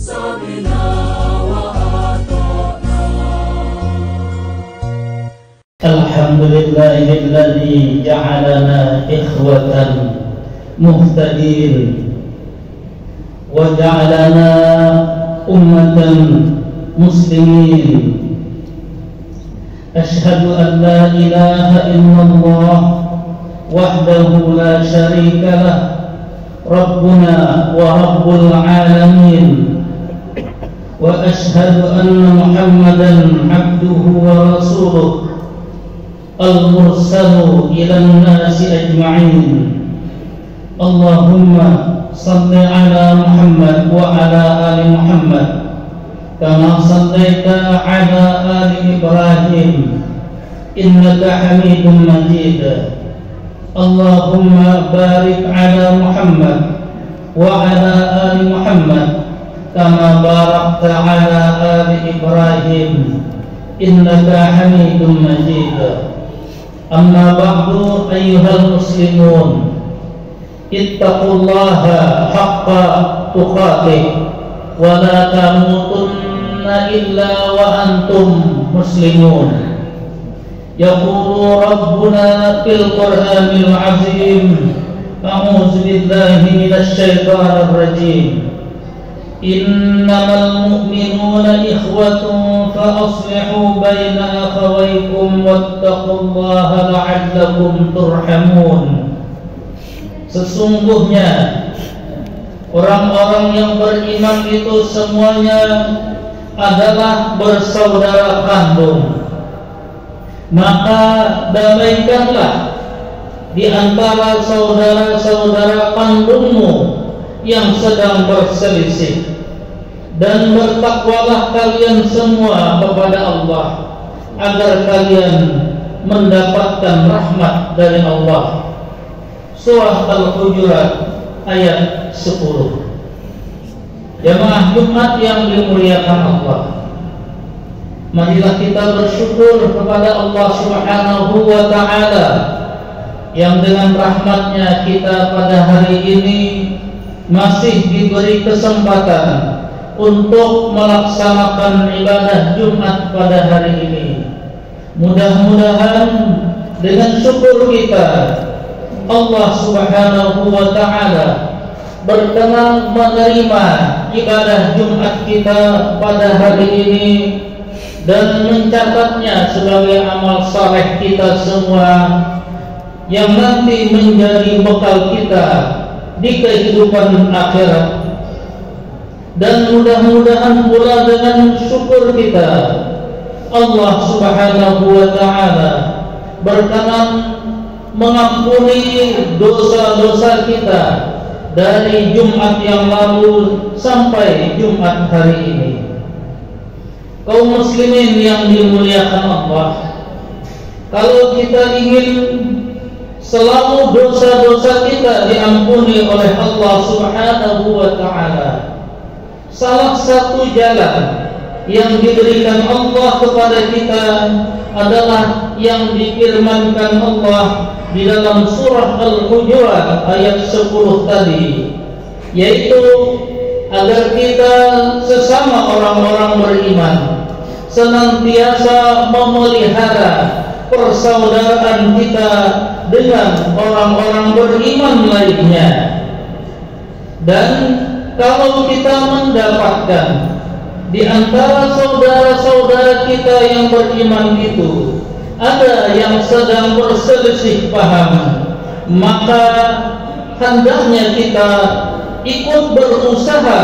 سمعنا وأطعنا. الحمد لله الذي جعلنا إخوة مهتدين وجعلنا أمة مسلمين. أشهد أن لا إله إلا الله وحده لا شريك له ربنا ورب العالمين، وأشهد أن محمدا عبده ورسوله المرسل إلى الناس أجمعين. اللهم صل على محمد وعلى آل محمد كما صليت على آل إبراهيم إنك حميد مجيد. اللهم بارك على محمد وعلى آل محمد كما باركت على آل إبراهيم إنك حميد مجيد. أما بعد أيها المسلمون، اتقوا الله حق تقاته ولا تموتن إلا وأنتم مسلمون. يقول ربنا في القرآن العظيم: أعوذ بالله من الشيطان الرجيم. إنما المؤمنون إخوة فأصلحوا بين أخويكم واتقوا الله لعلكم ترحمون. Sesungguhnya orang-orang yang beriman itu semuanya adalah bersaudara kandung. Maka damaikanlah di antara saudara-saudara kandungmu yang sedang berselisih, dan bertakwalah kalian semua kepada Allah agar kalian mendapatkan rahmat dari Allah. Surah Al-Hujurat ayat 10. Jamaah Jumat yang dimuliakan Allah, marilah kita bersyukur kepada Allah Subhanahu wa ta'ala yang dengan rahmatnya kita pada hari ini masih diberi kesempatan untuk melaksanakan ibadah Jumat pada hari ini. Mudah-mudahan dengan syukur kita, Allah Subhanahu wa ta'ala berkenan menerima ibadah Jumat kita pada hari ini dan mencatatnya sebagai amal saleh kita semua yang nanti menjadi bekal kita di kehidupan akhirat. Dan mudah-mudahan pula dengan syukur kita, Allah Subhanahu wa ta'ala berkenan mengampuni dosa-dosa kita dari Jumat yang lalu sampai Jumat hari ini. Kaum muslimin yang dimuliakan Allah, kalau kita ingin selalu dosa-dosa kita diampuni oleh Allah Subhanahu wa ta'ala, salah satu jalan yang diberikan Allah kepada kita adalah yang difirmankan Allah di dalam surah Al-Hujurat ayat 10 tadi, yaitu agar kita sesama orang-orang beriman senantiasa memelihara persaudaraan kita dengan orang-orang beriman lainnya. Dan kalau kita mendapatkan di antara saudara-saudara kita yang beriman itu ada yang sedang berselisih paham, maka hendaknya kita ikut berusaha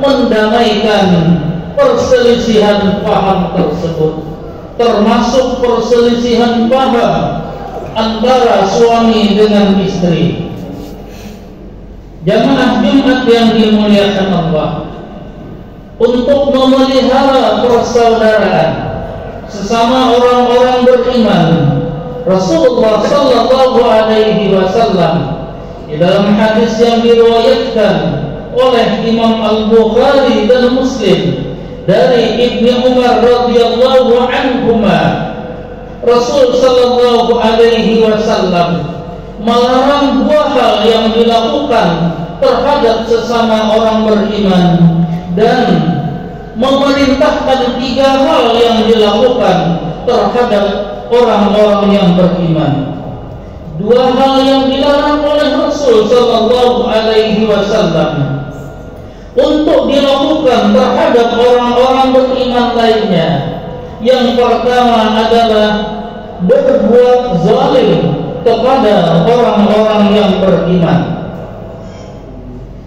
mendamaikan perselisihan paham tersebut, termasuk perselisihan paham antara suami dengan istri. Jamaah Jumat yang dimuliakan Allah, untuk memelihara persaudaraan sesama orang-orang beriman, Rasulullah sallallahu alaihi wasallam di dalam hadis yang diriwayatkan oleh Imam Al-Bukhari dan Muslim dari Ibnu Umar radhiyallahu anhuma, Rasul sallallahu alaihi wasallam melarang dua hal yang dilakukan terhadap sesama orang beriman dan memerintahkan 3 hal yang dilakukan terhadap orang-orang yang beriman. 2 hal yang dilarang oleh Rasul sallallahu alaihi wasallam untuk dilakukan terhadap orang-orang beriman lainnya. Yang pertama adalah berbuat zalim kepada orang-orang yang beriman.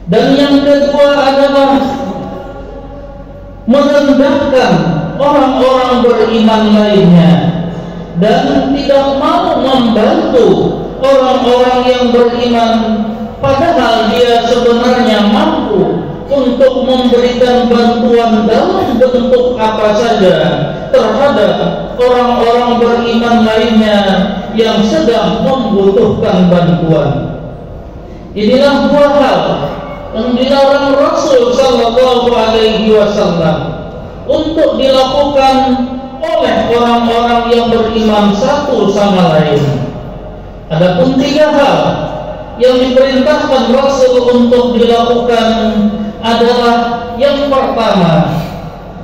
Dan yang kedua adalah merendahkan orang-orang beriman lainnya dan tidak mau membantu orang-orang yang beriman, padahal dia sebenarnya mampu untuk memberikan bantuan dalam bentuk apa saja terhadap orang-orang beriman lainnya yang sedang membutuhkan bantuan. Inilah 2 hal yang dilarang Rasul sallallahu alaihi wasallam untuk dilakukan oleh orang-orang yang beriman satu sama lain. Adapun 3 hal yang diperintahkan Rasul untuk dilakukan adalah yang pertama,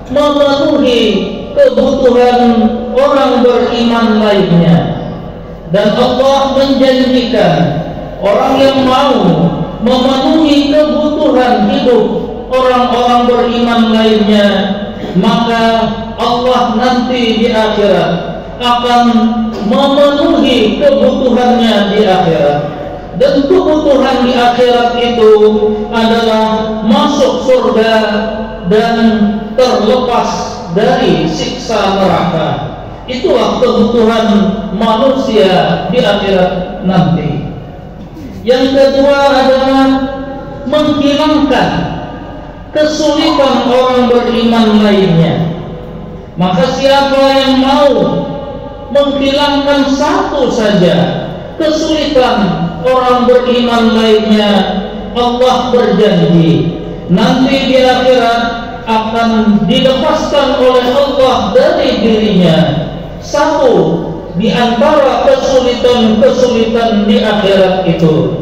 memenuhi kebutuhan orang beriman lainnya. Dan Allah menjanjikan orang yang mau memenuhi kebutuhan hidup orang-orang beriman lainnya, maka Allah nanti di akhirat akan memenuhi kebutuhannya di akhirat. Dan kebutuhan di akhirat itu adalah masuk surga dan terlepas dari siksa neraka. Itulah kebutuhan manusia di akhirat nanti. Yang kedua adalah menghilangkan kesulitan orang beriman lainnya. Maka siapa yang mau menghilangkan satu saja kesulitan orang beriman lainnya, Allah berjanji nanti di akhirat akan dilepaskan oleh Allah dari dirinya satu di antara kesulitan-kesulitan di akhirat itu.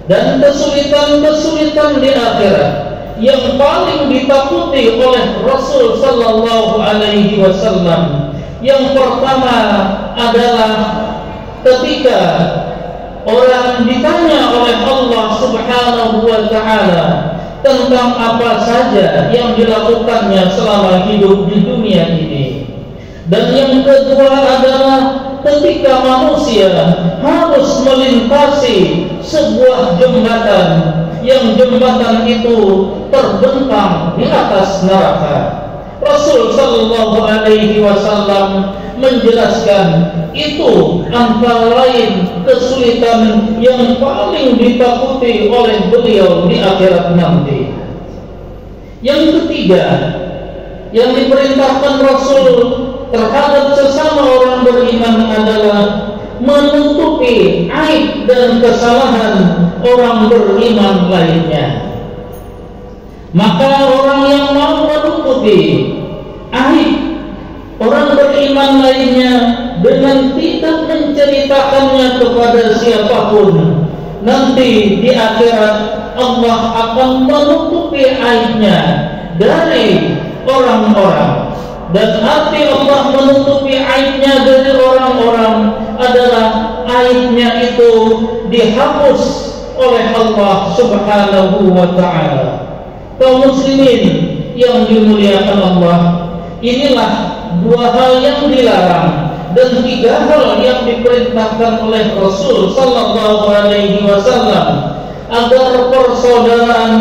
Dan kesulitan-kesulitan di akhirat yang paling ditakuti oleh Rasul sallallahu alaihi wasallam, yang pertama adalah ketika orang ditanya oleh Allah Subhanahu wa ta'ala tentang apa saja yang dilakukannya selama hidup di dunia ini. Dan yang kedua adalah ketika manusia harus melintasi sebuah jembatan, yang jembatan itu terbentang di atas neraka. Rasul sallallahu alaihi wasallam menjelaskan itu antara lain kesulitan yang paling ditakuti oleh beliau di akhirat nanti. Yang ketiga yang diperintahkan Rasul terhadap sesama orang beriman adalah menutupi aib dan kesalahan orang beriman lainnya. Maka orang yang mau menutupi aib orang beriman lainnya dengan tidak menceritakannya kepada siapapun, nanti di akhirat Allah akan menutupi aibnya dari orang-orang. Dan arti Allah menutupi aibnya dari orang-orang adalah aibnya itu dihapus oleh Allah Subhanahu wa ta'ala. Kaum muslimin yang dimuliakan Allah, inilah 2 hal yang dilarang dan 3 hal yang diperintahkan oleh Rasul sallallahu alaihi wasallam agar persaudaraan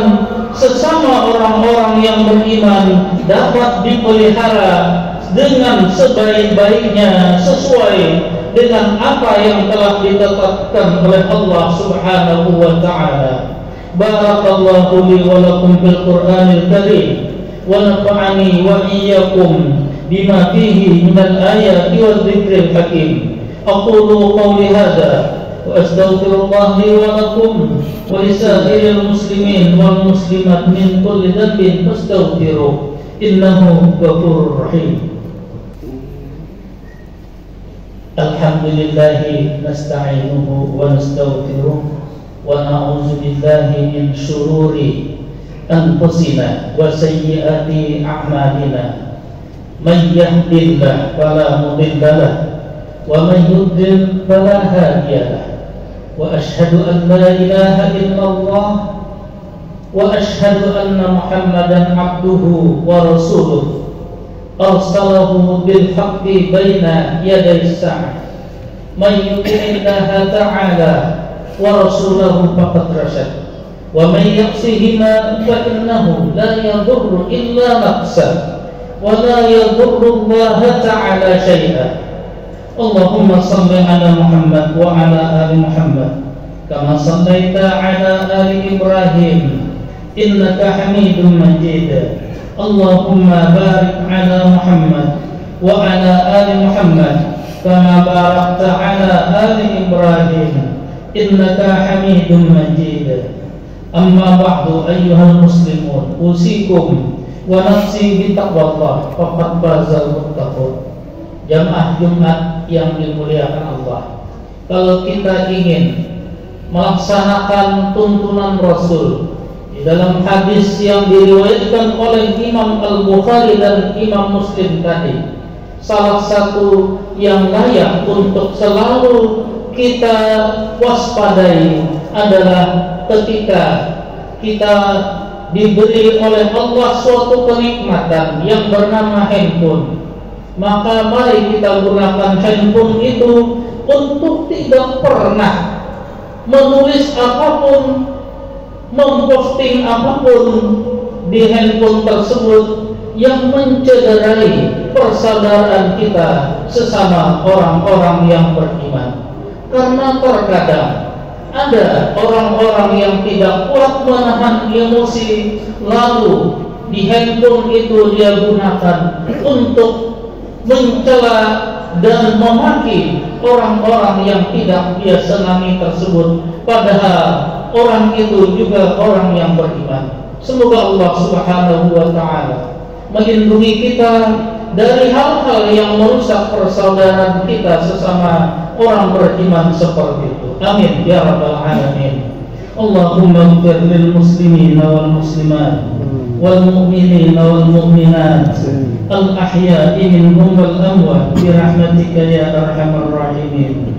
sesama orang-orang yang beriman dapat dipelihara dengan sebaik-baiknya sesuai dengan apa yang telah ditetapkan oleh Allah Subhanahu wa ta'ala. Barakallahu li wa lakum bil Qur'anil Karim wa nafa'ani wa iyyakum bima fihi minal ayati wa dzikril hakim. Aqulu qawli hadza wa astaghfirullah li wa lakum wa lisa'iril muslimin wal muslimat min kulli dhanbin fastaghfiruh innahu ghafurur rahim. Alhamdulillahi nasta'inuhu wa nastaghfiruh wa na'udzu billahi min syururi أنفسنا وسيئات أعمالنا من يهد الله فلا مضل له ومن يضلل فلا هادي له وأشهد أن لا إله إلا الله وأشهد أن محمدا عبده ورسوله أرسله بالحق بين يدي الساعة من يطع الله تعالى ورسوله فقد رشد ومن يعصهما فإنه لا يضر إلا نفسه ولا يضر الله تعالى شيئا اللهم صل على محمد وعلى آل محمد كما صليت على آل إبراهيم إنك حميد مجيد اللهم بارك على محمد وعلى آل محمد كما باركت على آل إبراهيم إنك حميد مجيد أما بعد أيها المسلمون أوصيكم ونفسي بتقوى الله فقد فاز المتقون. Jamaah Jumat yang dimuliakan Allah, kalau kita ingin melaksanakan tuntunan Rasul di dalam hadis yang diriwayatkan oleh Imam Al-Bukhari dan Imam Muslim tadi, salah satu yang layak untuk selalu kita waspadai adalah ketika kita diberi oleh Allah suatu kenikmatan yang bernama handphone, maka mari kita gunakan handphone itu untuk tidak pernah menulis apapun, memposting apapun di handphone tersebut yang mencederai persaudaraan kita sesama orang-orang yang beriman. Karena terkadang ada orang-orang yang tidak kuat menahan emosi, lalu di handphone itu dia gunakan untuk mencela dan memaki orang-orang yang tidak dia senangi tersebut, padahal orang itu juga orang yang beriman. Semoga Allah Subhanahu wa ta'ala melindungi kita dari hal-hal yang merusak persaudaraan kita sesama orang beriman seperti itu. Amin ya rabbal alamin. Allahumma ighfir lil muslimin wal muslimat wal mu'minin wal mu'minat al ahya'i minhum wal amwat bi rahmatika ya arhamar rahimin.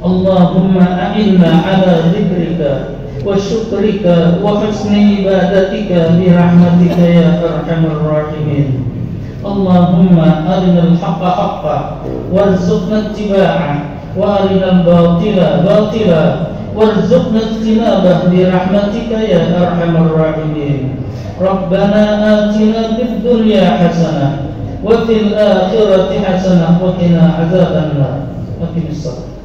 Allahumma a'inna ala dzikrika wa syukrika wa husni ibadatika bi rahmatika ya arhamar rahimin. Allahumma arinal haqqa haqqan warzuqna ittiba'ah wa arinal batila batila warzuqna ijtinabah bi rahmatika ya arhamar rahimin. Rabbana atina fid dunya hasanah wa fil akhirati hasanah wa qina adzabannar. Aqimissalah.